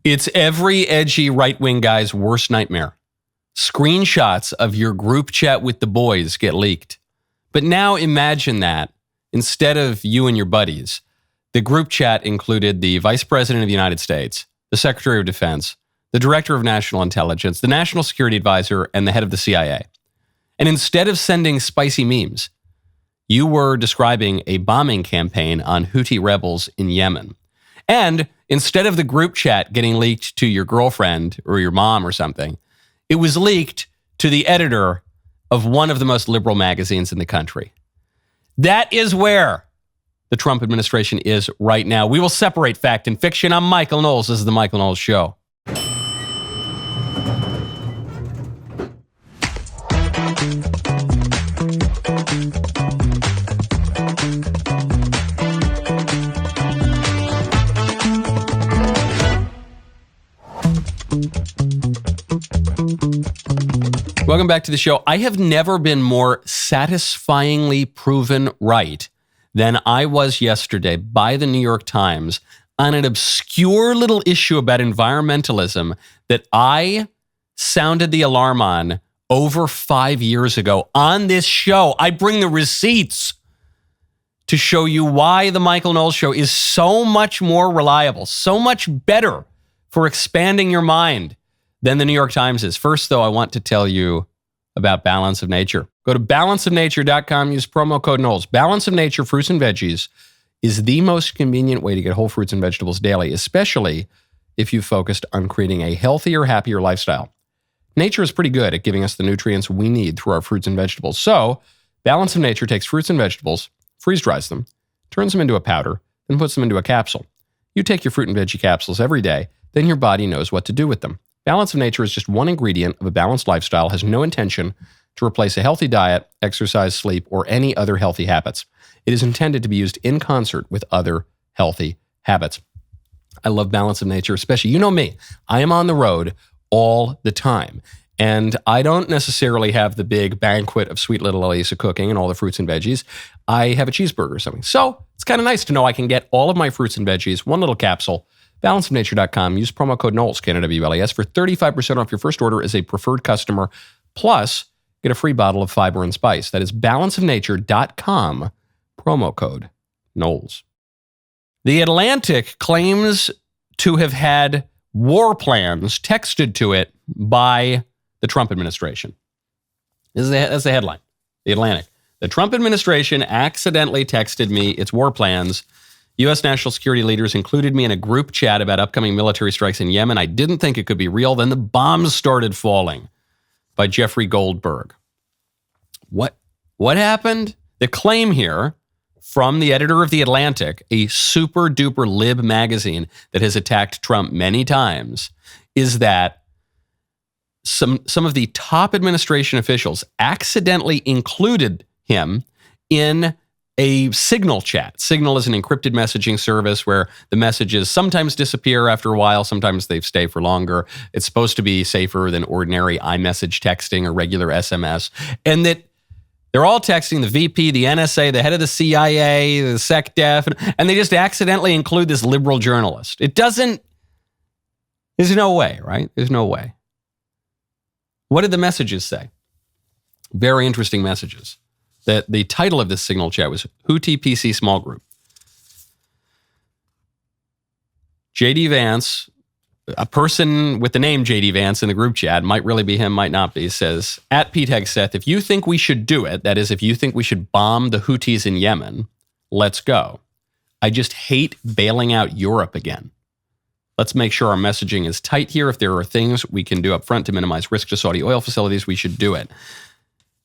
It's every edgy right-wing guy's worst nightmare. Screenshots of your group chat with the boys get leaked. But now imagine that, instead of you and your buddies, the group chat included the Vice President of the United States, the Secretary of Defense, the Director of National Intelligence, the National Security Advisor, and the head of the CIA. And instead of sending spicy memes, you were describing a bombing campaign on Houthi rebels in Yemen. And instead of the group chat getting leaked to your girlfriend or your mom or something, it was leaked to the editor of one of the most liberal magazines in the country. That is where the Trump administration is right now. We will separate fact and fiction. I'm Michael Knowles. This is The Michael Knowles Show. Welcome back to the show. I have never been more satisfyingly proven right than I was yesterday by the New York Times on an obscure little issue about environmentalism that I sounded the alarm on over 5 years ago on this show. I bring the receipts to show you why the Michael Knowles Show is so much more reliable, so much better for expanding your mind than the New York Times is. First, though, I want to tell you about Balance of Nature. Go to balanceofnature.com, use promo code Knowles. Balance of Nature fruits and veggies is the most convenient way to get whole fruits and vegetables daily, especially if you've focused on creating a healthier, happier lifestyle. Nature is pretty good at giving us the nutrients we need through our fruits and vegetables. So, Balance of Nature takes fruits and vegetables, freeze dries them, turns them into a powder, then puts them into a capsule. You take your fruit and veggie capsules every day, then your body knows what to do with them. Balance of Nature is just one ingredient of a balanced lifestyle, has no intention to replace a healthy diet, exercise, sleep, or any other healthy habits. It is intended to be used in concert with other healthy habits. I love Balance of Nature, especially, you know me, I am on the road all the time. And I don't necessarily have the big banquet of sweet little Elisa cooking and all the fruits and veggies. I have a cheeseburger or something. So it's kind of nice to know I can get all of my fruits and veggies, one little capsule. Balanceofnature.com. Use promo code Knowles, KNWLES, for 35% off your first order as a preferred customer. Plus, get a free bottle of fiber and spice. That is balanceofnature.com, promo code Knowles. The Atlantic claims to have had war plans texted to it by the Trump administration. That's the headline. The Atlantic. The Trump administration accidentally texted me its war plans. U.S. national security leaders included me in a group chat about upcoming military strikes in Yemen. I didn't think it could be real. Then the bombs started falling. By Jeffrey Goldberg. What happened? The claim here from the editor of The Atlantic, a super duper lib magazine that has attacked Trump many times, is that some of the top administration officials accidentally included him in a Signal chat. Signal is an encrypted messaging service where the messages sometimes disappear after a while, sometimes they stay for longer. It's supposed to be safer than ordinary iMessage texting or regular SMS. And that they're all texting the VP, the NSA, the head of the CIA, the SecDef, and they just accidentally include this liberal journalist. There's no way, right? There's no way. What did the messages say? Very interesting messages. That the title of this Signal chat was Houthi PC Small Group. J.D. Vance, a person with the name J.D. Vance in the group chat, might really be him, might not be, says, at Pete Hegseth, if you think we should do it, that is, if you think we should bomb the Houthis in Yemen, let's go. I just hate bailing out Europe again. Let's make sure our messaging is tight here. If there are things we can do up front to minimize risk to Saudi oil facilities, we should do it.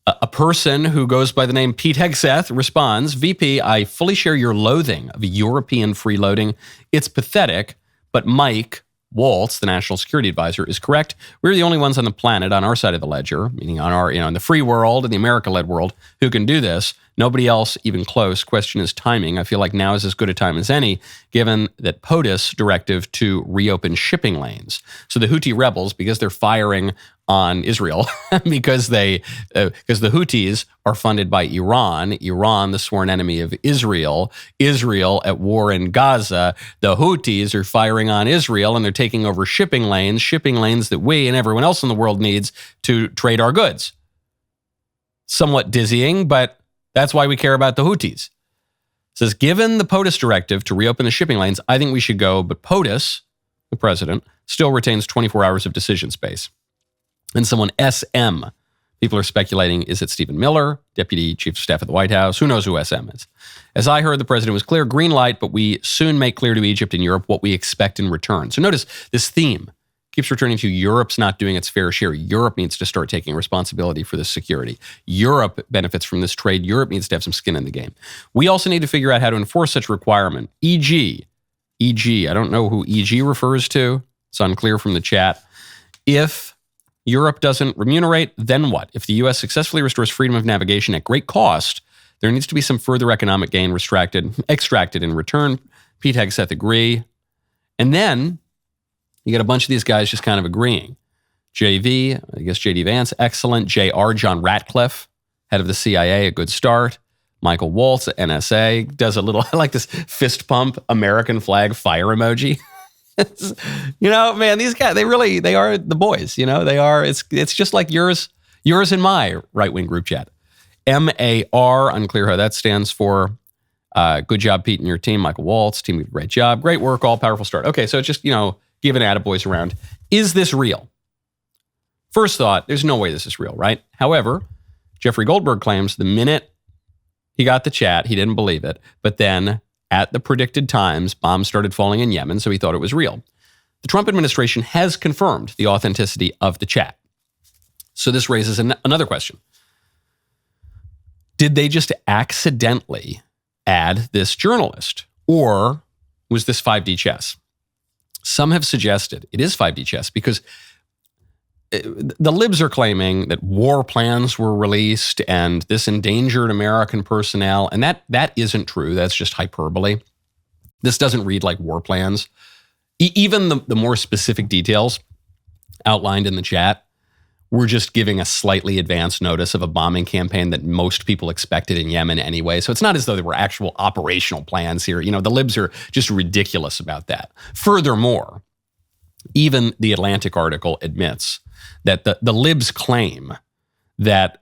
A person who goes by the name Pete Hegseth responds, VP, I fully share your loathing of European freeloading. It's pathetic, but Mike Waltz, the National Security Advisor, is correct. We're the only ones on the planet on our side of the ledger, meaning on our, in the free world and the America-led world, who can do this. Nobody else even close. Question is timing. I feel like now is as good a time as any, given that POTUS directive to reopen shipping lanes. So the Houthi rebels, because they're firing on Israel, because the Houthis are funded by Iran, the sworn enemy of Israel at war in Gaza, the Houthis are firing on Israel, and they're taking over shipping lanes that we and everyone else in the world needs to trade our goods. Somewhat dizzying, but that's why we care about the Houthis. It says, given the POTUS directive to reopen the shipping lanes, I think we should go, but POTUS, the president, still retains 24 hours of decision space. And someone SM, people are speculating, is it Stephen Miller, Deputy Chief of Staff at the White House? Who knows who SM is? As I heard, the president was clear, green light, but we soon make clear to Egypt and Europe what we expect in return. So notice this theme keeps returning to Europe's not doing its fair share. Europe needs to start taking responsibility for this security. Europe benefits from this trade. Europe needs to have some skin in the game. We also need to figure out how to enforce such requirement. E.g., I don't know who E.g. refers to. It's unclear from the chat. If Europe doesn't remunerate, then what? If the U.S. successfully restores freedom of navigation at great cost, there needs to be some further economic gain extracted in return. Pete Hegseth agree. And then you get a bunch of these guys just kind of agreeing. JV, I guess JD Vance, excellent. JR, John Ratcliffe, head of the CIA, a good start. Michael Waltz, NSA, does a little, I like this fist pump, American flag fire emoji. Man, these guys, they are the boys, they are, it's just like yours and my right-wing group chat. MAR, unclear how that stands for. Good job, Pete and your team. Michael Waltz, team did a great job. Great work, all powerful start. Okay, so it's just, giving attaboys around. Is this real? First thought, there's no way this is real, right? However, Jeffrey Goldberg claims the minute he got the chat, he didn't believe it. But then at the predicted times, bombs started falling in Yemen, so he thought it was real. The Trump administration has confirmed the authenticity of the chat. So this raises another question. Did they just accidentally add this journalist? Or was this 5D chess? Some have suggested it is 5D chess because the libs are claiming that war plans were released and this endangered American personnel, and that isn't true. That's just hyperbole. This doesn't read like war plans. Even the more specific details outlined in the chat were just giving a slightly advanced notice of a bombing campaign that most people expected in Yemen anyway. So it's not as though there were actual operational plans here. The libs are just ridiculous about that. Furthermore, even the Atlantic article admits that the libs claim that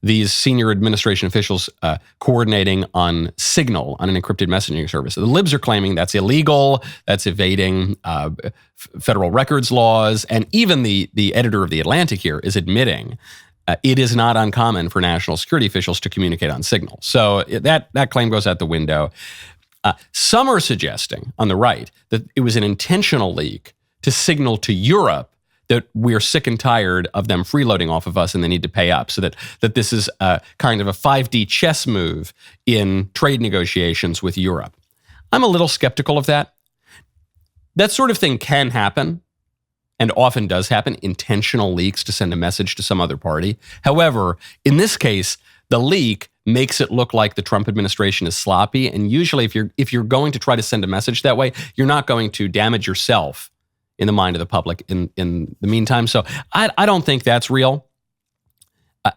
these senior administration officials coordinating on Signal, on an encrypted messaging service, the libs are claiming that's illegal, that's evading federal records laws, and even the editor of the Atlantic here is admitting it is not uncommon for national security officials to communicate on Signal. So that claim goes out the window. Some are suggesting on the right that it was an intentional leak to signal to Europe that we're sick and tired of them freeloading off of us and they need to pay up, so that this is kind of a 5D chess move in trade negotiations with Europe. I'm a little skeptical of that. That sort of thing can happen and often does happen, intentional leaks to send a message to some other party. However, in this case, the leak makes it look like the Trump administration is sloppy, and usually if you're going to try to send a message that way, you're not going to damage yourself in the mind of the public in the meantime. So I don't think that's real.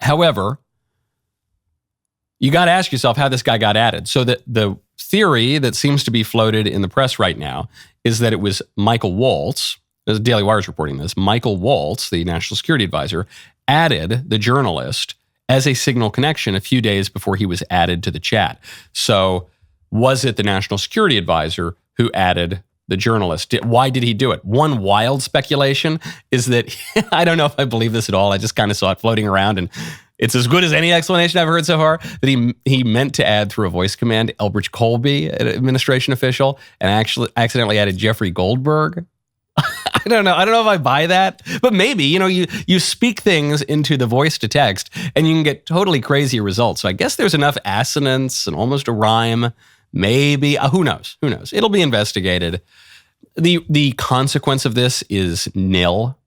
However, you got to ask yourself how this guy got added. So the theory that seems to be floated in the press right now is that it was Michael Waltz, as DailyWire is reporting this, Michael Waltz, the national security advisor, added the journalist as a Signal connection a few days before he was added to the chat. So was it the national security advisor who added the journalist? Why did he do it? One wild speculation is that, I don't know if I believe this at all, I just kind of saw it floating around, and it's as good as any explanation I've heard so far, that he meant to add through a voice command Elbridge Colby, an administration official, and actually accidentally added Jeffrey Goldberg. I don't know if I buy that, but maybe, you speak things into the voice to text and you can get totally crazy results. So I guess there's enough assonance and almost a rhyme. Maybe, who knows? It'll be investigated. The consequence of this is nil.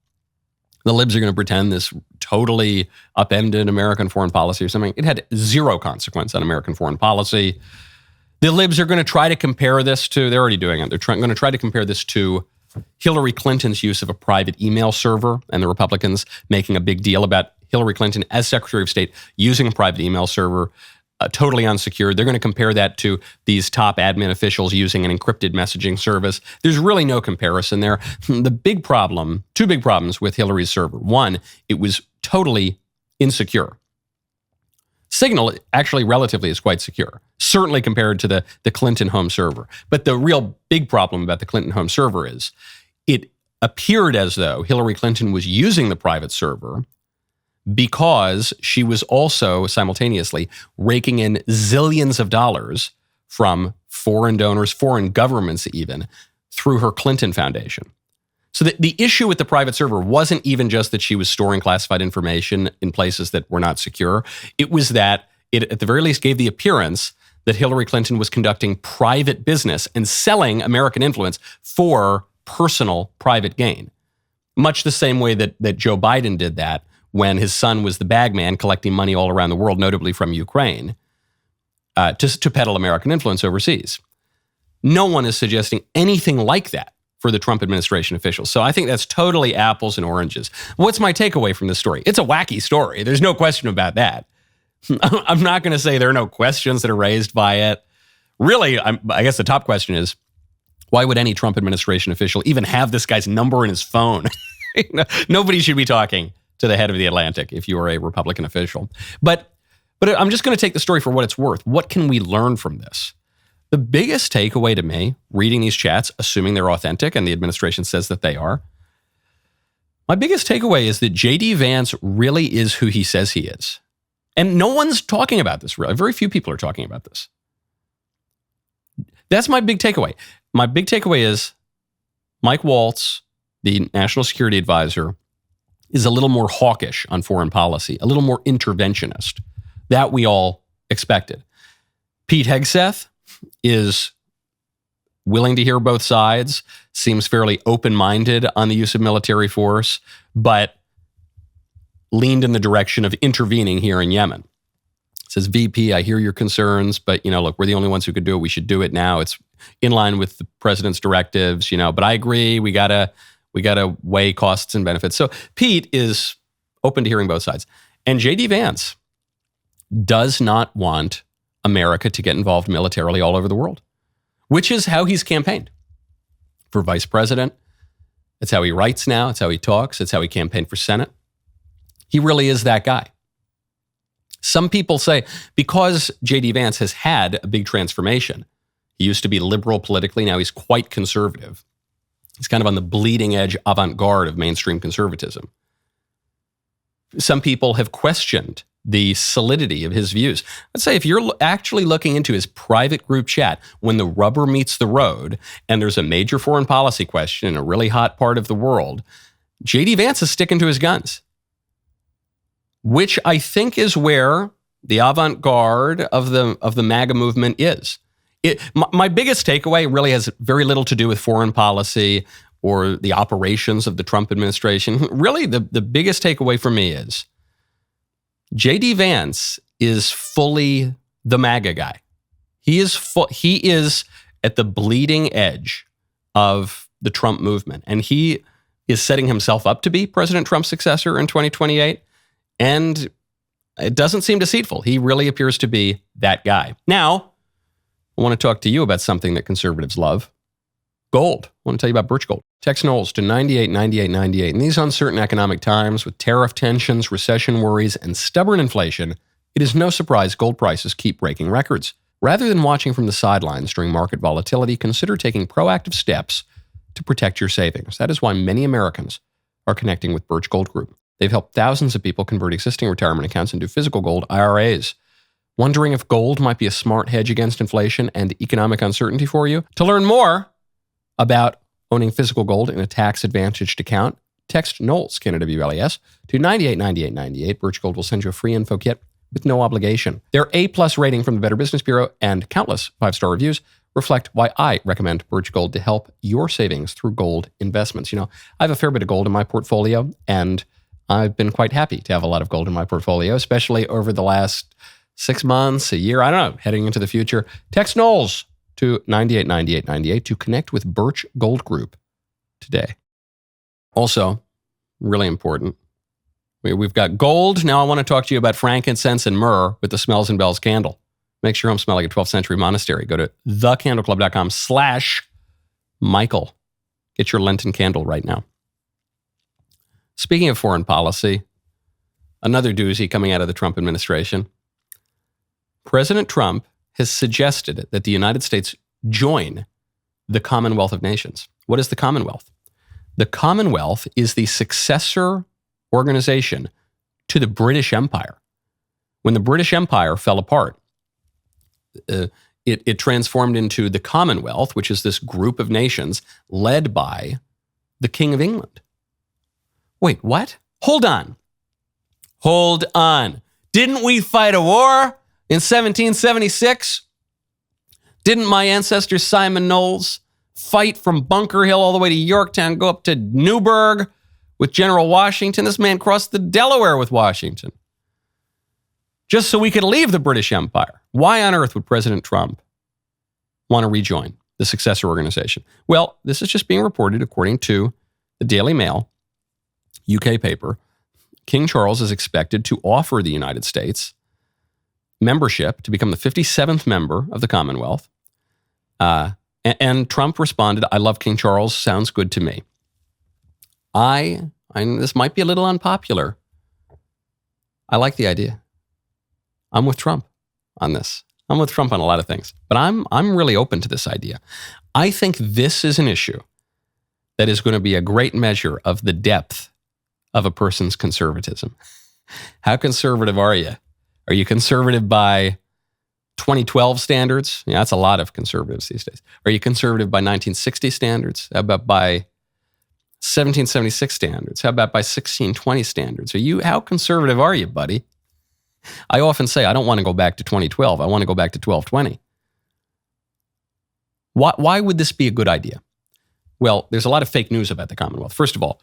The libs are going to pretend this totally upended American foreign policy or something. It had zero consequence on American foreign policy. The libs are going to try to compare this to, they're already doing it, they're going to try to compare this to Hillary Clinton's use of a private email server, and the Republicans making a big deal about Hillary Clinton as Secretary of State using a private email server, totally unsecured. They're going to compare that to these top admin officials using an encrypted messaging service. There's really no comparison there. The big problem, two big problems with Hillary's server. One, it was totally insecure. Signal actually relatively is quite secure, certainly compared to the Clinton home server. But the real big problem about the Clinton home server is it appeared as though Hillary Clinton was using the private server because she was also simultaneously raking in zillions of dollars from foreign donors, foreign governments even, through her Clinton Foundation. So the issue with the private server wasn't even just that she was storing classified information in places that were not secure. It was that it, at the very least, gave the appearance that Hillary Clinton was conducting private business and selling American influence for personal private gain. Much the same way that Joe Biden did that when his son was the bagman collecting money all around the world, notably from Ukraine, to peddle American influence overseas. No one is suggesting anything like that for the Trump administration officials. So I think that's totally apples and oranges. What's my takeaway from this story? It's a wacky story. There's no question about that. I'm not going to say there are no questions that are raised by it. Really, I guess the top question is, why would any Trump administration official even have this guy's number in his phone? Nobody should be talking to the head of the Atlantic if you are a Republican official. But I'm just going to take the story for what it's worth. What can we learn from this? The biggest takeaway to me, reading these chats, assuming they're authentic, and the administration says that they are, my biggest takeaway is that J.D. Vance really is who he says he is. And no one's talking about this, really. Very few people are talking about this. That's my big takeaway. My big takeaway is Mike Waltz, the national security advisor, is a little more hawkish on foreign policy, a little more interventionist. That we all expected. Pete Hegseth is willing to hear both sides, seems fairly open-minded on the use of military force, but leaned in the direction of intervening here in Yemen. Says, VP, I hear your concerns, but look, we're the only ones who could do it. We should do it now. It's in line with the president's directives, but I agree. We gotta weigh costs and benefits. So Pete is open to hearing both sides. And J.D. Vance does not want America to get involved militarily all over the world, which is how he's campaigned for vice president. That's how he writes now. It's how he talks. It's how he campaigned for Senate. He really is that guy. Some people say because J.D. Vance has had a big transformation, he used to be liberal politically, now he's quite conservative. He's kind of on the bleeding edge avant-garde of mainstream conservatism. Some people have questioned the solidity of his views. Let's say if you're actually looking into his private group chat when the rubber meets the road and there's a major foreign policy question in a really hot part of the world, J.D. Vance is sticking to his guns, which I think is where the avant-garde of the MAGA movement is. My biggest takeaway really has very little to do with foreign policy or the operations of the Trump administration. Really, the biggest takeaway for me is J.D. Vance is fully the MAGA guy. He is at the bleeding edge of the Trump movement, and he is setting himself up to be President Trump's successor in 2028. And it doesn't seem deceitful. He really appears to be that guy. Now, I want to talk to you about something that conservatives love. Gold. I want to tell you about Birch Gold. Text Knowles to 989898. In these uncertain economic times with tariff tensions, recession worries, and stubborn inflation, it is no surprise gold prices keep breaking records. Rather than watching from the sidelines during market volatility, consider taking proactive steps to protect your savings. That is why many Americans are connecting with Birch Gold Group. They've helped thousands of people convert existing retirement accounts into physical gold IRAs. Wondering if gold might be a smart hedge against inflation and economic uncertainty for you? To learn more about owning physical gold in a tax-advantaged account, text Knowles, K-N-W-L-E-S, to 989898. Birch Gold will send you a free info kit with no obligation. Their A+ rating from the Better Business Bureau and countless 5-star reviews reflect why I recommend Birch Gold to help your savings through gold investments. I have a fair bit of gold in my portfolio, and I've been quite happy to have a lot of gold in my portfolio, especially over the last 6 months, a year, I don't know, heading into the future. Text Knowles to 989898 to connect with Birch Gold Group today. Also, really important, we've got gold. Now I want to talk to you about frankincense and myrrh with the Smells and Bells candle. Makes your home smell like a 12th century monastery. Go to thecandleclub.com/Michael. Get your Lenten candle right now. Speaking of foreign policy, another doozy coming out of the Trump administration. President Trump has suggested that the United States join the Commonwealth of Nations. What is the Commonwealth? The Commonwealth is the successor organization to the British Empire. When the British Empire fell apart, it transformed into the Commonwealth, which is this group of nations led by the King of England. Wait, what? Hold on. Didn't we fight a war in 1776? Didn't my ancestor Simon Knowles fight from Bunker Hill all the way to Yorktown, go up to Newburgh with General Washington? This man crossed the Delaware with Washington just so we could leave the British Empire. Why on earth would President Trump want to rejoin the successor organization? Well, this is just being reported according to the Daily Mail, UK paper. King Charles is expected to offer the United States membership to become the 57th member of the Commonwealth. And Trump responded, I love King Charles, sounds good to me. This might be a little unpopular. I like the idea. I'm with Trump on this. I'm with Trump on a lot of things, but I'm really open to this idea. I think this is an issue that is going to be a great measure of the depth of a person's conservatism. How conservative are you? Are you conservative by 2012 standards? Yeah, that's a lot of conservatives these days. Are you conservative by 1960 standards? How about by 1776 standards? How about by 1620 standards? How conservative are you, buddy? I often say I don't want to go back to 2012. I want to go back to 1220. Why would this be a good idea? Well, there's a lot of fake news about the Commonwealth. First of all,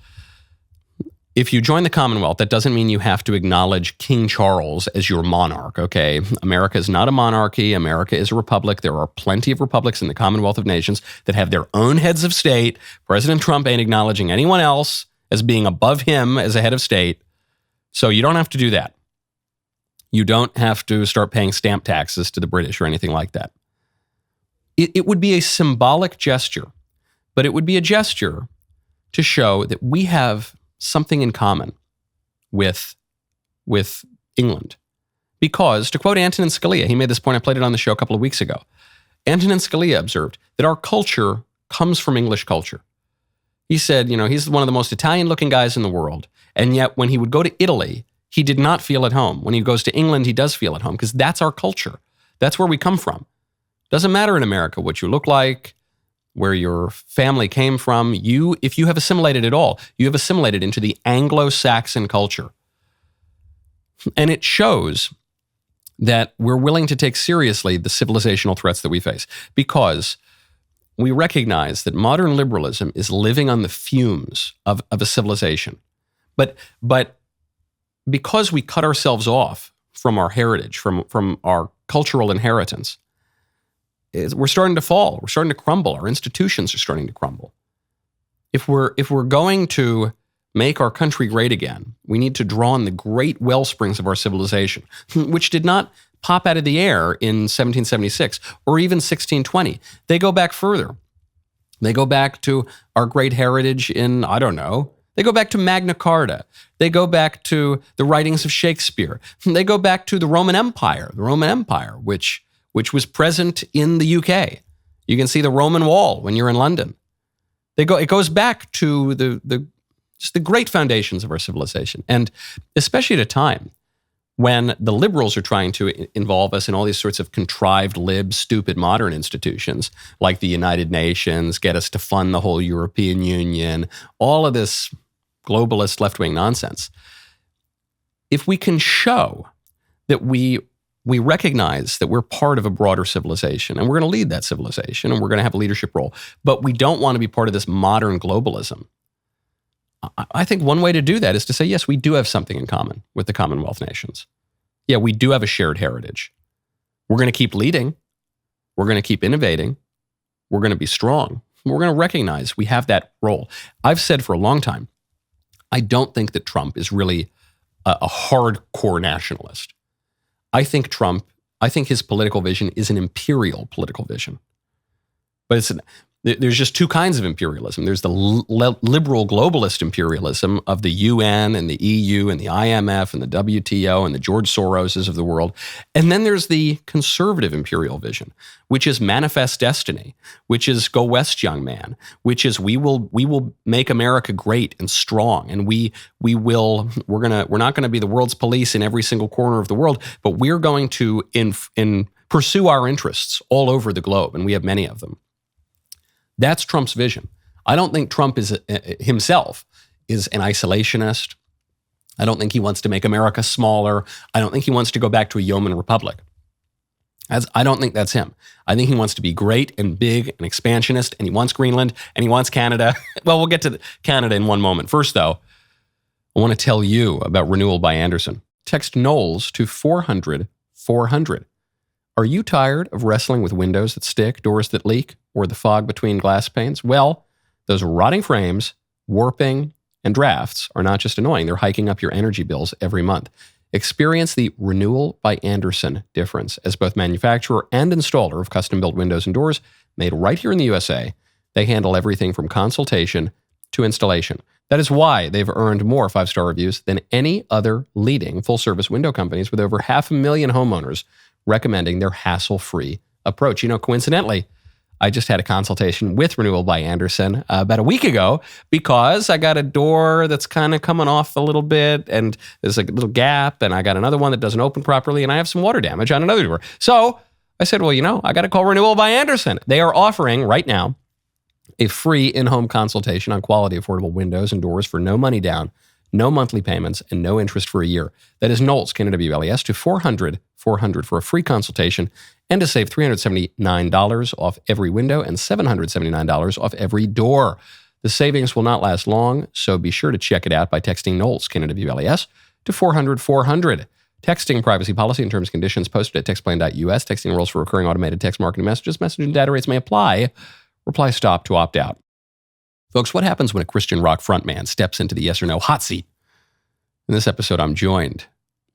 if you join the Commonwealth, that doesn't mean you have to acknowledge King Charles as your monarch, okay? America is not a monarchy. America is a republic. There are plenty of republics in the Commonwealth of Nations that have their own heads of state. President Trump ain't acknowledging anyone else as being above him as a head of state. So you don't have to do that. You don't have to start paying stamp taxes to the British or anything like that. It would be a symbolic gesture, but it would be a gesture to show that we have something in common with England. Because, to quote Antonin Scalia, he made this point, I played it on the show a couple of weeks ago. Antonin Scalia observed that our culture comes from English culture. He said, he's one of the most Italian-looking guys in the world, and yet when he would go to Italy, he did not feel at home. When he goes to England, he does feel at home because that's our culture. That's where we come from. Doesn't matter in America what you look like, where your family came from. If you have assimilated at all, you have assimilated into the Anglo-Saxon culture. And it shows that we're willing to take seriously the civilizational threats that we face because we recognize that modern liberalism is living on the fumes of a civilization. But because we cut ourselves off from our heritage, from our cultural inheritance, we're starting to fall. We're starting to crumble. Our institutions are starting to crumble. If we're going to make our country great again, we need to draw on the great well springs of our civilization, which did not pop out of the air in 1776 or even 1620. They go back further. They go back to our great heritage in, they go back to Magna Carta. They go back to the writings of Shakespeare. They go back to the Roman Empire, which was present in the UK. You can see the Roman Wall when you're in London. It goes back to just the great foundations of our civilization. And especially at a time when the liberals are trying to involve us in all these sorts of contrived, stupid modern institutions like the United Nations, get us to fund the whole European Union, all of this globalist left-wing nonsense. If we can show that we recognize that we're part of a broader civilization and we're going to lead that civilization and we're going to have a leadership role, but we don't want to be part of this modern globalism, I think one way to do that is to say, yes, we do have something in common with the Commonwealth nations. Yeah, we do have a shared heritage. We're going to keep leading. We're going to keep innovating. We're going to be strong. We're going to recognize we have that role. I've said for a long time, I don't think that Trump is really a hardcore nationalist. I think his political vision is an imperial political vision. But there's just two kinds of imperialism. There's the liberal globalist imperialism of the UN and the EU and the IMF and the WTO and the George Soroses of the world. And then there's the conservative imperial vision, which is manifest destiny, which is go west, young man, which is we will make America great and strong. And we're not going to be the world's police in every single corner of the world, but we're going to pursue our interests all over the globe. And we have many of them. That's Trump's vision. I don't think Trump himself is an isolationist. I don't think he wants to make America smaller. I don't think he wants to go back to a yeoman republic. I don't think that's him. I think he wants to be great and big and expansionist, and he wants Greenland, and he wants Canada. Well, we'll get to Canada in one moment. First, though, I want to tell you about Renewal by Andersen. Text Knowles to 400-400. Are you tired of wrestling with windows that stick, doors that leak, or the fog between glass panes? Well, those rotting frames, warping, and drafts are not just annoying. They're hiking up your energy bills every month. Experience the Renewal by Andersen difference. As both manufacturer and installer of custom-built windows and doors made right here in the USA, they handle everything from consultation to installation. That is why they've earned more 5-star reviews than any other leading full-service window companies, with over 500,000 homeowners recommending their hassle-free approach. Coincidentally, I just had a consultation with Renewal by Andersen about a week ago because I got a door that's kind of coming off a little bit and there's a little gap, and I got another one that doesn't open properly, and I have some water damage on another door. So I said, well, I got to call Renewal by Andersen. They are offering right now a free in-home consultation on quality affordable windows and doors for no money down, no monthly payments, and no interest for a year. That is Knowles, Canada WLES, to 400-400 for a free consultation and to save $379 off every window and $779 off every door. The savings will not last long, so be sure to check it out by texting Knowles, Canada WLES, to 400-400. Texting privacy policy and terms and conditions posted at textplan.us. Texting rules for recurring automated text marketing messages. Messaging data rates may apply. Reply stop to opt out. Folks, what happens when a Christian rock frontman steps into the yes or no hot seat? In this episode, I'm joined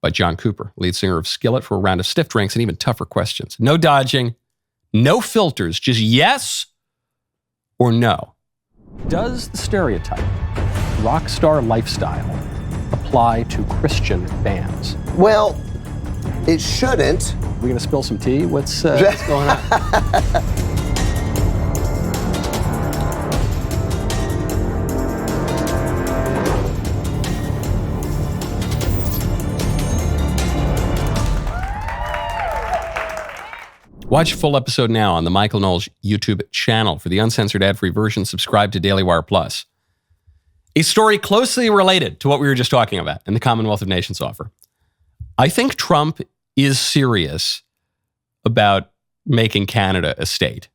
by John Cooper, lead singer of Skillet, for a round of stiff drinks and even tougher questions. No dodging, no filters, just yes or no. Does the stereotype rock star lifestyle apply to Christian bands? Well, it shouldn't. We're going to spill some tea? What's going on? Watch a full episode now on the Michael Knowles YouTube channel. For the uncensored ad-free version, subscribe to DailyWire Plus. A story closely related to what we were just talking about and the Commonwealth of Nations offer. I think Trump is serious about making Canada a state.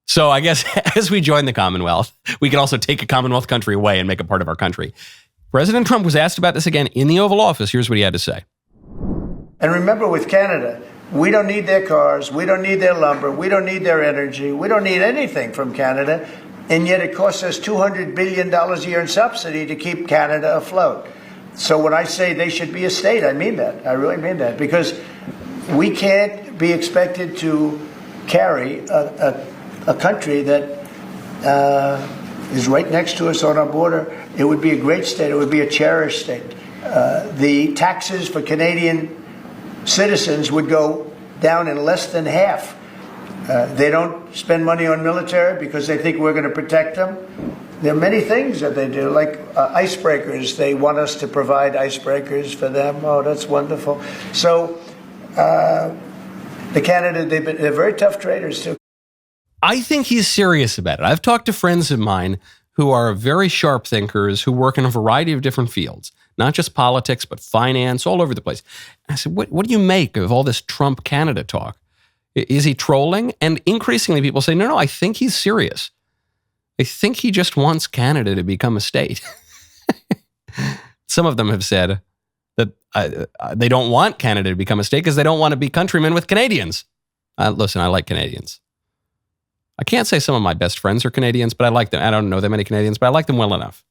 So I guess as we join the Commonwealth, we can also take a Commonwealth country away and make it part of our country. President Trump was asked about this again in the Oval Office. Here's what he had to say. And remember, with Canada, we don't need their cars, we don't need their lumber, we don't need their energy, we don't need anything from Canada, and yet it costs us $200 billion a year in subsidy to keep Canada afloat. So when I say they should be a state, I mean that. I really mean that, because we can't be expected to carry a country that is right next to us on our border. It would be a great state. It would be a cherished state. The taxes for Canadian citizens would go down in less than half. They don't spend money on military because they think we're going to protect them. There are many things that they do, like icebreakers. They want us to provide icebreakers for them. Oh, that's wonderful. So the Canada, they're very tough traders too. I think he's serious about it. I've talked to friends of mine who are very sharp thinkers who work in a variety of different fields. Not just politics, but finance, all over the place. I said, what do you make of all this Trump Canada talk? Is he trolling? And increasingly people say, no, I think he's serious. I think he just wants Canada to become a state. Some of them have said that they don't want Canada to become a state because they don't want to be countrymen with Canadians. Listen, I like Canadians. I can't say some of my best friends are Canadians, but I like them. I don't know that many Canadians, but I like them well enough.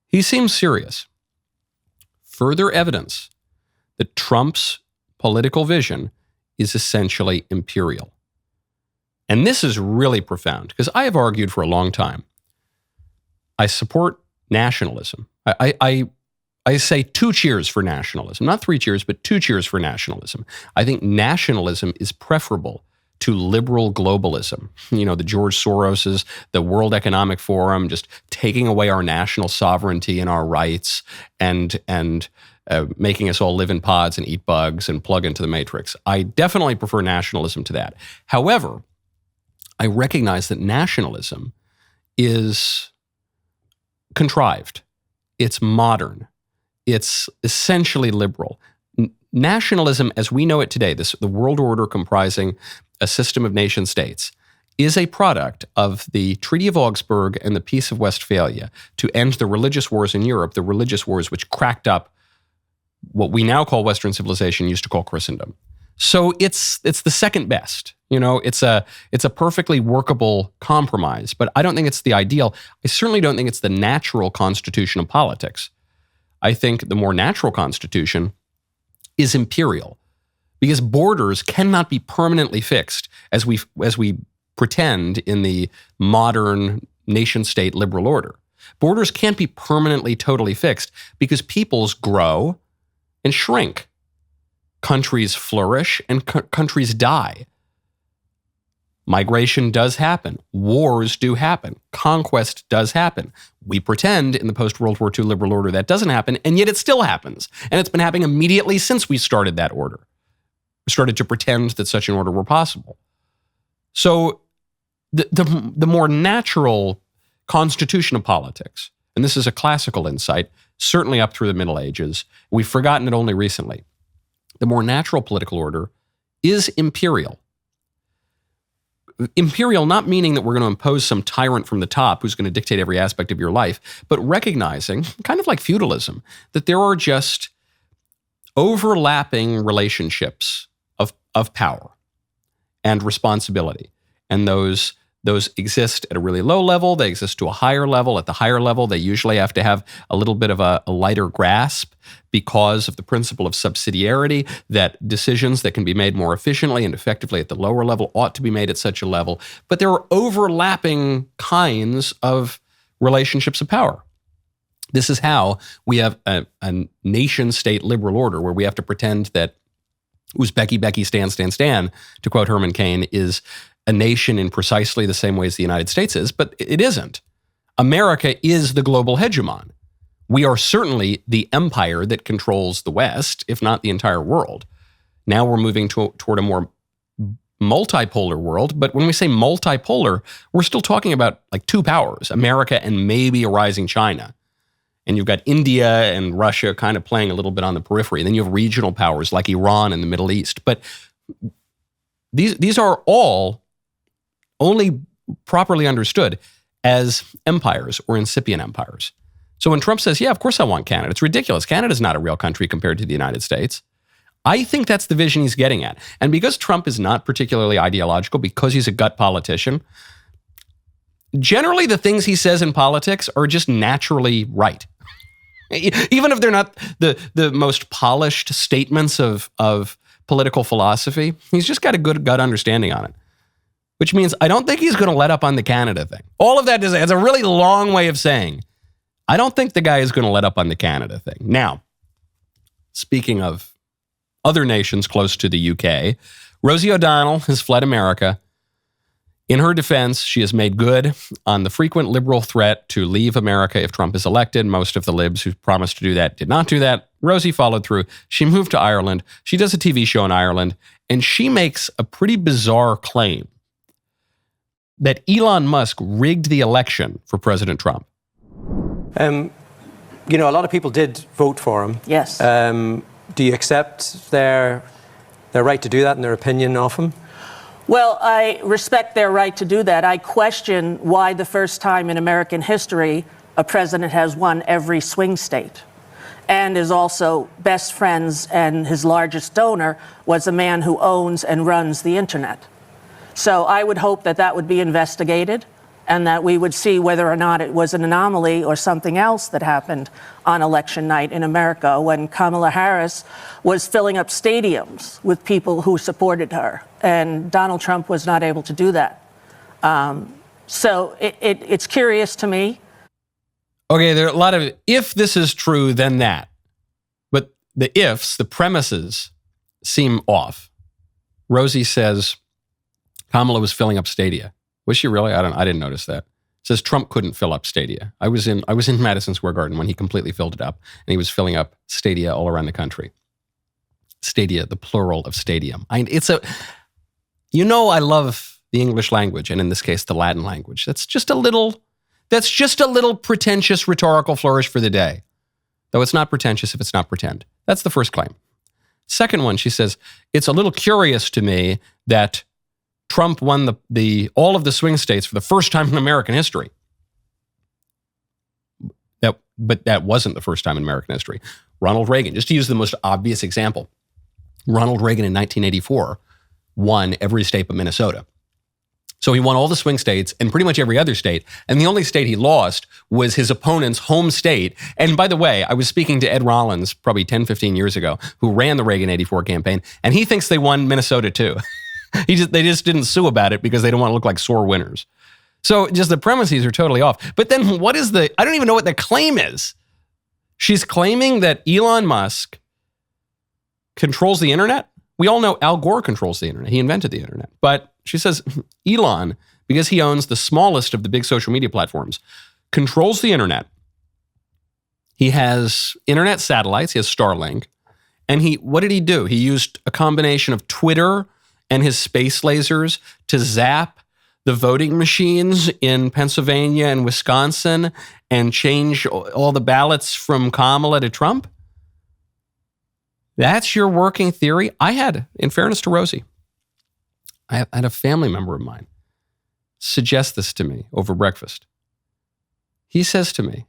He seems serious. Further evidence that Trump's political vision is essentially imperial. And this is really profound because I have argued for a long time. I support nationalism. I say 2 cheers for nationalism, not 3 cheers, but 2 cheers for nationalism. I think nationalism is preferable to liberal globalism. You know, the George Soroses, the World Economic Forum, just taking away our national sovereignty and our rights and making us all live in pods and eat bugs and plug into the matrix. I definitely prefer nationalism to that. However, I recognize that nationalism is contrived. It's modern. It's essentially liberal. Nationalism, as we know it today, the world order comprising a system of nation states, is a product of the Treaty of Augsburg and the Peace of Westphalia to end the religious wars in Europe, the religious wars which cracked up what we now call Western civilization, used to call Christendom. So it's the second best. You know, it's a perfectly workable compromise, but I don't think it's the ideal. I certainly don't think it's the natural constitution of politics. I think the more natural constitution is imperial, because borders cannot be permanently fixed as we pretend in the modern nation-state liberal order. Borders can't be permanently totally fixed because peoples grow and shrink. Countries flourish and countries die. Migration does happen. Wars do happen. Conquest does happen. We pretend in the post-World War II liberal order that doesn't happen, and yet it still happens. And it's been happening immediately since we started that order. We started to pretend that such an order were possible. So the more natural constitution of politics, and this is a classical insight, certainly up through the Middle Ages, we've forgotten it only recently, the more natural political order is imperial. Imperial not meaning that we're going to impose some tyrant from the top who's going to dictate every aspect of your life, but recognizing, kind of like feudalism, that there are just overlapping relationships of power and responsibility. And those exist at a really low level. They exist to a higher level. At the higher level, they usually have to have a little bit of a lighter grasp because of the principle of subsidiarity, that decisions that can be made more efficiently and effectively at the lower level ought to be made at such a level. But there are overlapping kinds of relationships of power. This is how we have a nation-state liberal order where we have to pretend that Uzbeki, Stan, to quote Herman Cain, is a nation in precisely the same way as the United States is, but it isn't. America is the global hegemon. We are certainly the empire that controls the West, if not the entire world. Now we're moving toward a more multipolar world, but when we say multipolar, we're still talking about like 2 powers, America and maybe a rising China. And you've got India and Russia kind of playing a little bit on the periphery. And then you have regional powers like Iran and the Middle East. But these are all only properly understood as empires or incipient empires. So when Trump says, yeah, of course I want Canada, it's ridiculous. Canada's not a real country compared to the United States. I think that's the vision he's getting at. And because Trump is not particularly ideological, because he's a gut politician, generally the things he says in politics are just naturally right. Even if they're not the most polished statements of political philosophy, he's just got a good gut understanding on it. Which means I don't think he's going to let up on the Canada thing. All of that is a really long way of saying, I don't think the guy is going to let up on the Canada thing. Now, speaking of other nations close to the UK, Rosie O'Donnell has fled America. In her defense, she has made good on the frequent liberal threat to leave America if Trump is elected. Most of the libs who promised to do that did not do that. Rosie followed through. She moved to Ireland. She does a TV show in Ireland, and she makes a pretty bizarre claim that Elon Musk rigged the election for President Trump. You know, a lot of people did vote for him. Yes. Do you accept their right to do that and their opinion of him? Well, I respect their right to do that. I question why the first time in American history a president has won every swing state. and is also best friends, and his largest donor was a man who owns and runs the internet. So I would hope that that would be investigated, and that we would see whether or not it was an anomaly or something else that happened on election night in America when Kamala Harris was filling up stadiums with people who supported her, and Donald Trump was not able to do that. So it's curious to me. Okay, there are a lot of, if this is true, then that. But the ifs, the premises, seem off. Rosie says Kamala was filling up stadia. Was she really? I didn't notice that. It says Trump couldn't fill up stadia. I was in Madison Square Garden when he completely filled it up, and he was filling up stadia all around the country. Stadia, the plural of stadium. I love the English language, and in this case, the Latin language. That's just a little pretentious rhetorical flourish for the day. Though it's not pretentious if it's not pretend. That's the first claim. Second one, she says, it's a little curious to me that Trump won all of the swing states for the first time in American history. But that wasn't the first time in American history. Ronald Reagan, just to use the most obvious example, Ronald Reagan in 1984 won every state but Minnesota. So he won all the swing states and pretty much every other state. And the only state he lost was his opponent's home state. And by the way, I was speaking to Ed Rollins probably 10, 15 years ago, who ran the Reagan 84 campaign, and he thinks they won Minnesota too. They just didn't sue about it because they don't want to look like sore winners. So just the premises are totally off. But then I don't even know what the claim is. She's claiming that Elon Musk controls the internet. We all know Al Gore controls the internet. He invented the internet. But she says Elon, because he owns the smallest of the big social media platforms, controls the internet. He has internet satellites. He has Starlink. And what did he do? He used a combination of Twitter and his space lasers to zap the voting machines in Pennsylvania and Wisconsin and change all the ballots from Kamala to Trump? That's your working theory? In fairness to Rosie, I had a family member of mine suggest this to me over breakfast. He says to me,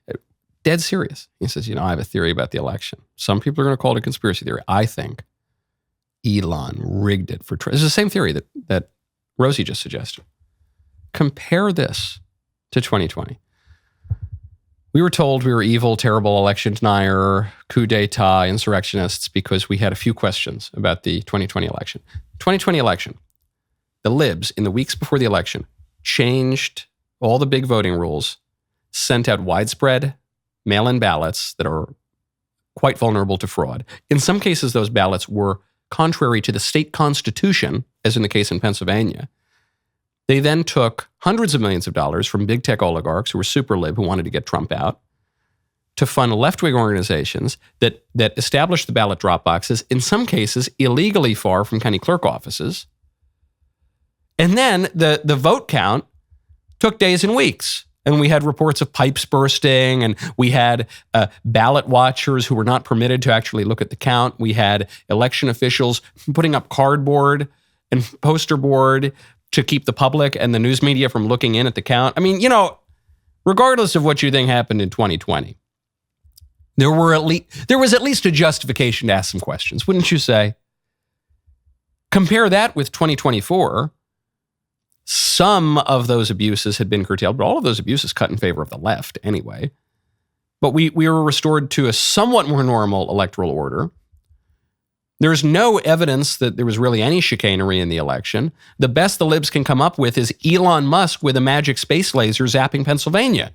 dead serious, he says, I have a theory about the election. Some people are going to call it a conspiracy theory. I think Elon rigged it for Trump. It's the same theory that Rosie just suggested. Compare this to 2020. We were told we were evil, terrible election denier, coup d'etat, insurrectionists because we had a few questions about the 2020 election. 2020 election, the libs, in the weeks before the election, changed all the big voting rules, sent out widespread mail-in ballots that are quite vulnerable to fraud. In some cases, those ballots were contrary to the state constitution, as in the case in Pennsylvania. They then took hundreds of millions of dollars from big tech oligarchs who were super lib, who wanted to get Trump out, to fund left-wing organizations that established the ballot drop boxes, in some cases illegally far from county clerk offices. And then the vote count took days and weeks. And we had reports of pipes bursting, and we had ballot watchers who were not permitted to actually look at the count. We had election officials putting up cardboard and poster board to keep the public and the news media from looking in at the count. I mean, regardless of what you think happened in 2020, there was at least a justification to ask some questions, wouldn't you say? Compare that with 2024. Some of those abuses had been curtailed, but all of those abuses cut in favor of the left anyway. But we were restored to a somewhat more normal electoral order. There's no evidence that there was really any chicanery in the election. The best the libs can come up with is Elon Musk with a magic space laser zapping Pennsylvania.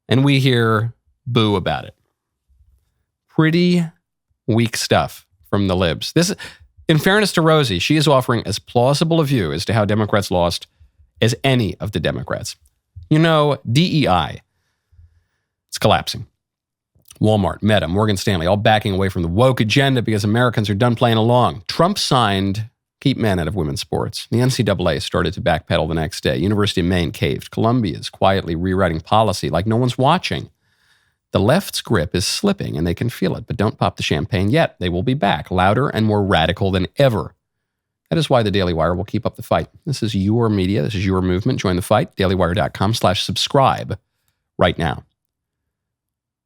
And we hear boo about it. Pretty weak stuff from the libs. This, in fairness to Rosie, she is offering as plausible a view as to how Democrats lost as any of the Democrats. DEI, it's collapsing. Walmart, Meta, Morgan Stanley, all backing away from the woke agenda because Americans are done playing along. Trump signed Keep Men Out of Women's Sports. The NCAA started to backpedal the next day. University of Maine caved. Columbia is quietly rewriting policy like no one's watching. The left's grip is slipping and they can feel it, but don't pop the champagne yet. They will be back, louder and more radical than ever. That is why the Daily Wire will keep up the fight. This is your media. This is your movement. Join the fight. DailyWire.com/subscribe right now.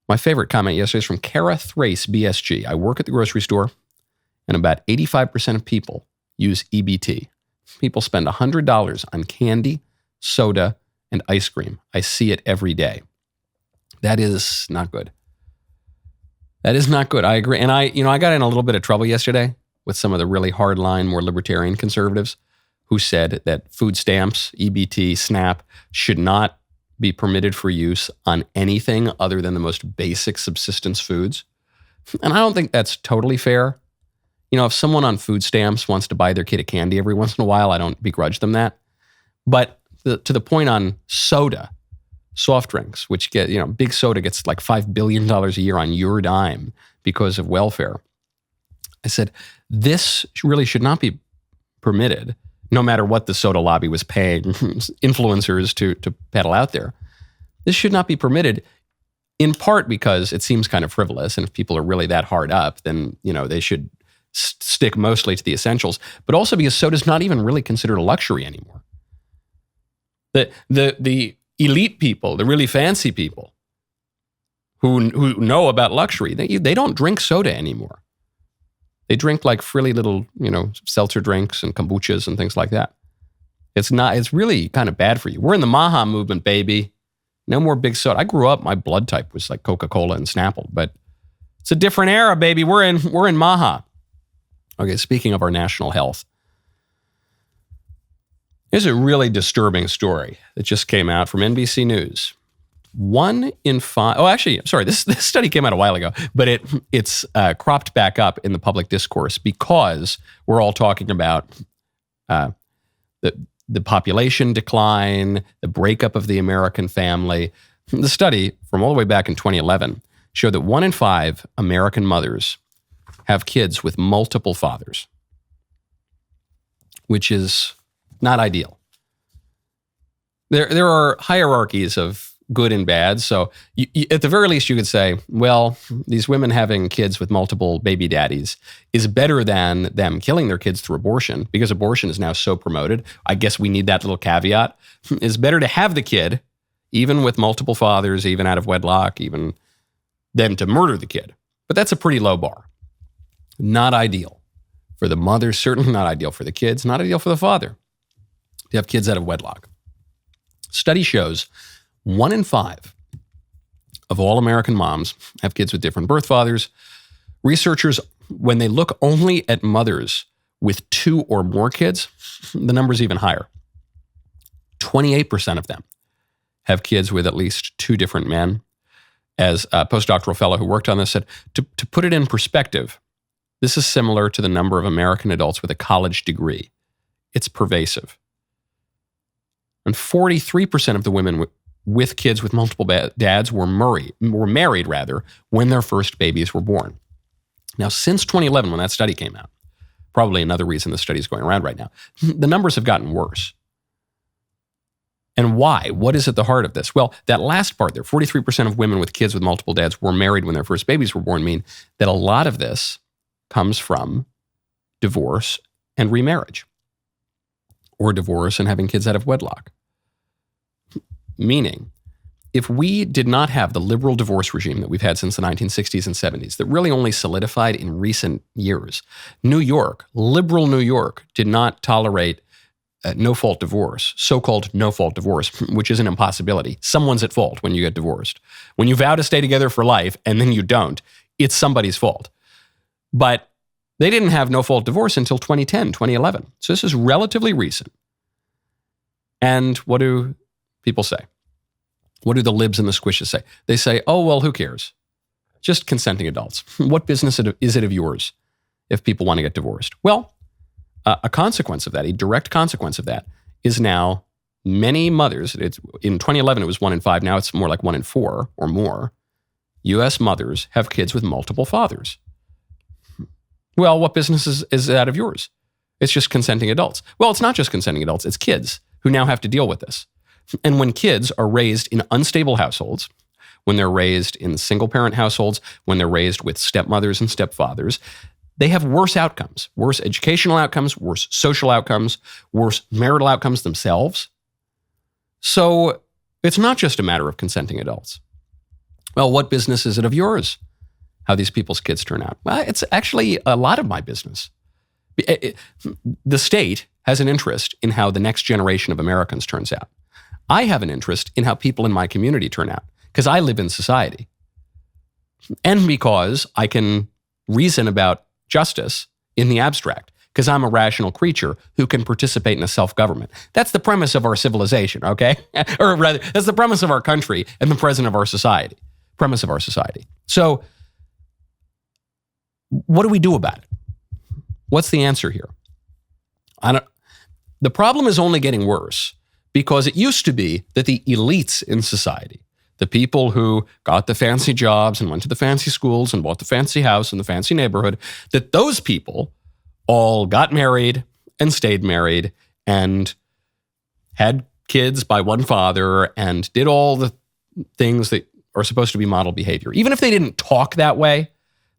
My favorite comment yesterday is from Kara Thrace, BSG. I work at the grocery store, and about 85% of people use EBT. People spend $100 on candy, soda, and ice cream. I see it every day. That is not good. That is not good. I agree. And I got in a little bit of trouble yesterday with some of the really hardline, more libertarian conservatives who said that food stamps, EBT, SNAP should not be permitted for use on anything other than the most basic subsistence foods. And I don't think that's totally fair. If someone on food stamps wants to buy their kid a candy every once in a while, I don't begrudge them that. But to the point on soda, soft drinks, which get, big soda gets like $5 billion a year on your dime because of welfare. I said, this really should not be permitted, no matter what the soda lobby was paying influencers to peddle out there. This should not be permitted, in part because it seems kind of frivolous. And if people are really that hard up, then, they should stick mostly to the essentials, but also because soda's not even really considered a luxury anymore. The elite people, the really fancy people who know about luxury, they don't drink soda anymore. They drink like frilly little, seltzer drinks and kombuchas and things like that. It's really kind of bad for you. We're in the Maha movement, baby. No more big soda. I grew up, my blood type was like Coca-Cola and Snapple, but it's a different era, baby. We're in Maha. Okay, speaking of our national health, here's a really disturbing story that just came out from NBC News. 1 in 5. Oh, actually, sorry, this study came out a while ago, but it's cropped back up in the public discourse because we're all talking about the population decline, the breakup of the American family. The study from all the way back in 2011 showed that 1 in 5 American mothers have kids with multiple fathers, which is not ideal. There are hierarchies of good and bad. So at the very least, you could say, well, these women having kids with multiple baby daddies is better than them killing their kids through abortion, because abortion is now so promoted. I guess we need that little caveat. It's better to have the kid, even with multiple fathers, even out of wedlock, even than to murder the kid. But that's a pretty low bar. Not ideal for the mother, certainly not ideal for the kids, not ideal for the father to have kids out of wedlock. Study shows 1 in 5 of all American moms have kids with different birth fathers. Researchers, when they look only at mothers with 2 or more kids, the number's even higher. 28% of them have kids with at least 2 different men. As a postdoctoral fellow who worked on this said, to put it in perspective, this is similar to the number of American adults with a college degree. It's pervasive. And 43% of the women with kids with multiple dads were married when their first babies were born. Now, since 2011, when that study came out, probably another reason the study is going around right now, the numbers have gotten worse. And why? What is at the heart of this? Well, that last part there, 43% of women with kids with multiple dads were married when their first babies were born, mean that a lot of this comes from divorce and remarriage, or divorce and having kids out of wedlock. Meaning, if we did not have the liberal divorce regime that we've had since the 1960s and 70s, that really only solidified in recent years, New York, liberal New York, did not tolerate no-fault divorce, so-called no-fault divorce, which is an impossibility. Someone's at fault when you get divorced. When you vow to stay together for life and then you don't, it's somebody's fault. But they didn't have no-fault divorce until 2010, 2011. So this is relatively recent. And what do people say? What do the libs and the squishes say? They say, oh, well, who cares? Just consenting adults. What business is it of yours if people want to get divorced? Well, a consequence of that, a direct consequence of that, is now many mothers, in 2011 it was 1 in 5, now it's more like 1 in 4 or more, U.S. mothers have kids with multiple fathers. Well, what business is that of yours? It's just consenting adults. Well, it's not just consenting adults, it's kids who now have to deal with this. And when kids are raised in unstable households, when they're raised in single-parent households, when they're raised with stepmothers and stepfathers, they have worse outcomes, worse educational outcomes, worse social outcomes, worse marital outcomes themselves. So it's not just a matter of consenting adults. Well, what business is it of yours how these people's kids turn out? Well, it's actually a lot of my business. The state has an interest in how the next generation of Americans turns out. I have an interest in how people in my community turn out because I live in society. And because I can reason about justice in the abstract, because I'm a rational creature who can participate in a self-government. That's the premise of our civilization, okay? Or rather, that's the premise of our country and the premise of our society. So, what do we do about it? What's the answer here? The problem is only getting worse because it used to be that the elites in society, the people who got the fancy jobs and went to the fancy schools and bought the fancy house in the fancy neighborhood, that those people all got married and stayed married and had kids by one father and did all the things that are supposed to be model behavior. Even if they didn't talk that way,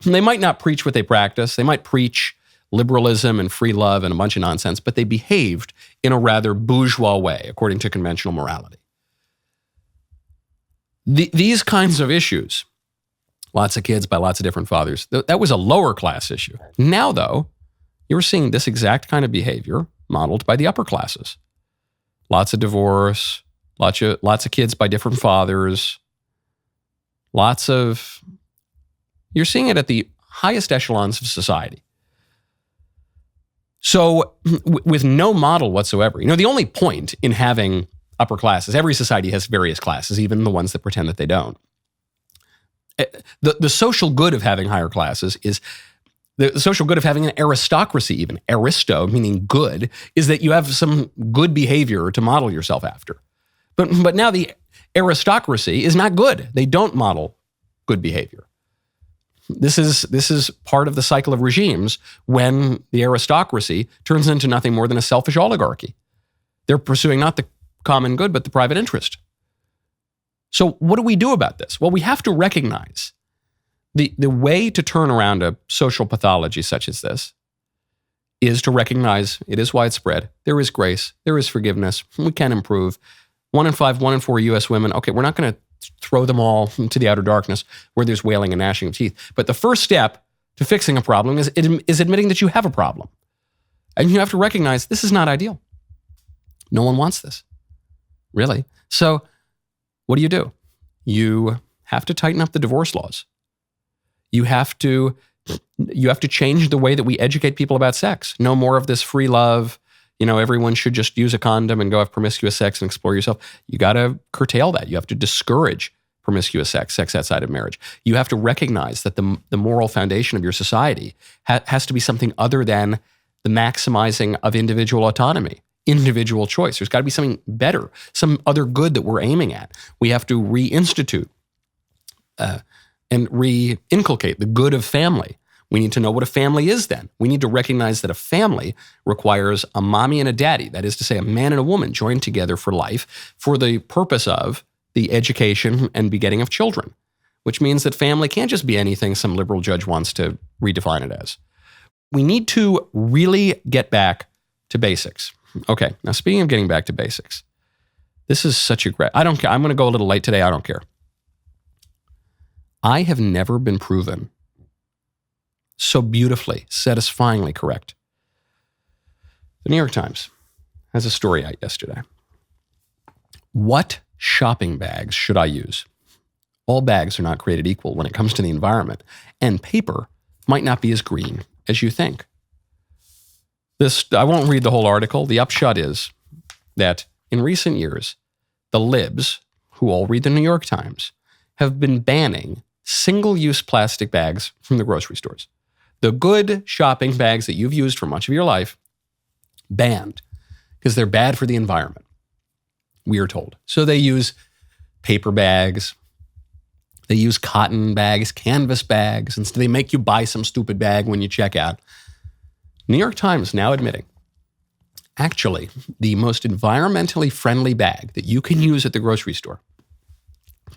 they might not preach what they practice. They might preach liberalism and free love and a bunch of nonsense, but they behaved in a rather bourgeois way, according to conventional morality. These kinds of issues, lots of kids by lots of different fathers, that was a lower class issue. Now, though, you're seeing this exact kind of behavior modeled by the upper classes. Lots of divorce, lots of kids by different fathers, you're seeing it at the highest echelons of society. So with no model whatsoever, the only point in having upper classes, every society has various classes, even the ones that pretend that they don't. The social good of having higher classes is, the social good of having an aristocracy even, aristo, meaning good, is that you have some good behavior to model yourself after. But now the aristocracy is not good. They don't model good behavior. This is part of the cycle of regimes when the aristocracy turns into nothing more than a selfish oligarchy. They're pursuing not the common good, but the private interest. So what do we do about this? Well, we have to recognize the way to turn around a social pathology such as this is to recognize it is widespread. There is grace. There is forgiveness. We can improve. 1 in 5, 1 in 4 U.S. women, okay, we're not going to throw them all into the outer darkness where there's wailing and gnashing of teeth. But the first step to fixing a problem is admitting that you have a problem. And you have to recognize this is not ideal. No one wants this, really. So what do? You have to tighten up the divorce laws. You have to change the way that we educate people about sex. No more of this free love. Everyone should just use a condom and go have promiscuous sex and explore yourself. You got to curtail that. You have to discourage promiscuous sex outside of marriage. You have to recognize that the moral foundation of your society has to be something other than the maximizing of individual autonomy, individual choice. There's got to be something better, some other good that we're aiming at. We have to reinstitute and re-inculcate the good of family. We need to know what a family is then. We need to recognize that a family requires a mommy and a daddy. That is to say, a man and a woman joined together for life for the purpose of the education and begetting of children, which means that family can't just be anything some liberal judge wants to redefine it as. We need to really get back to basics. Okay, now speaking of getting back to basics, this is such a great, I don't care. I'm going to go a little late today. I don't care. I have never been proven so beautifully, satisfyingly correct. The New York Times has a story out yesterday. What shopping bags should I use? All bags are not created equal when it comes to the environment, and paper might not be as green as you think. I won't read the whole article. The upshot is that in recent years, the libs, who all read the New York Times, have been banning single-use plastic bags from the grocery stores. The good shopping bags that you've used for much of your life, banned, because they're bad for the environment, we are told. So they use paper bags, they use cotton bags, canvas bags, and so they make you buy some stupid bag when you check out. New York Times now admitting, actually, the most environmentally friendly bag that you can use at the grocery store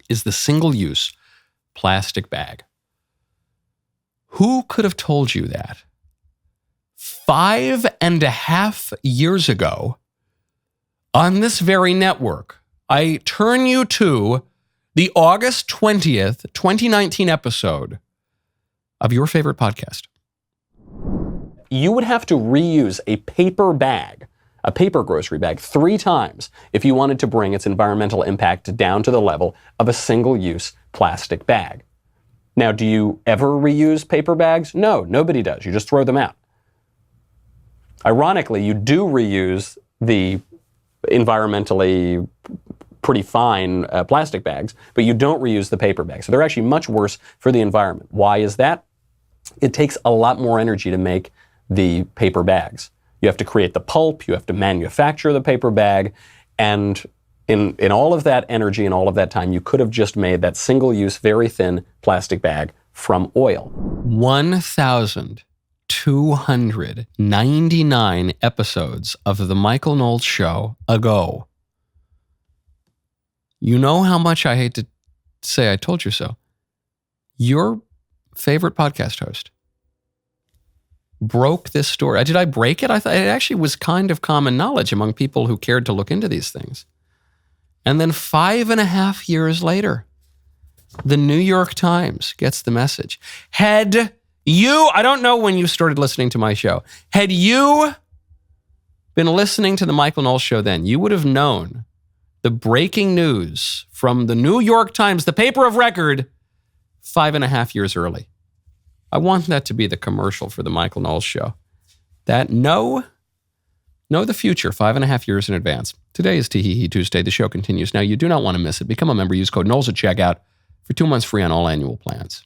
is the single-use plastic bag. Who could have told you that 5.5 years ago on this very network? I turn you to The August 20th, 2019 episode of your favorite podcast. You would have to reuse a paper bag, a paper grocery bag, 3 times if you wanted to bring its environmental impact down to the level of a single-use plastic bag. Now, do you ever reuse paper bags? No, nobody does. You just throw them out. Ironically, you do reuse the environmentally pretty fine plastic bags, but you don't reuse the paper bags. So they're actually much worse for the environment. Why is that? It takes a lot more energy to make the paper bags. You have to create the pulp, you have to manufacture the paper bag, and in all of that energy and all of that time, you could have just made that single-use, very thin plastic bag from oil. 1,299 episodes of The Michael Knowles Show ago. You know how much I hate to say I told you so. Your favorite podcast host broke this story. Did I break it? I thought it actually was kind of common knowledge among people who cared to look into these things. And then 5.5 years later, the New York Times gets the message. Had you, I don't know when you started listening to my show, had you been listening to the Michael Knowles Show then, you would have known the breaking news from the New York Times, the paper of record, 5.5 years early. I want that to be the commercial for the Michael Knowles Show. That know the future 5.5 years in advance. Today is Tee Tuesday. The show continues. Now, you do not want to miss it. Become a member. Use code Knowles at checkout for 2 months free on all annual plans.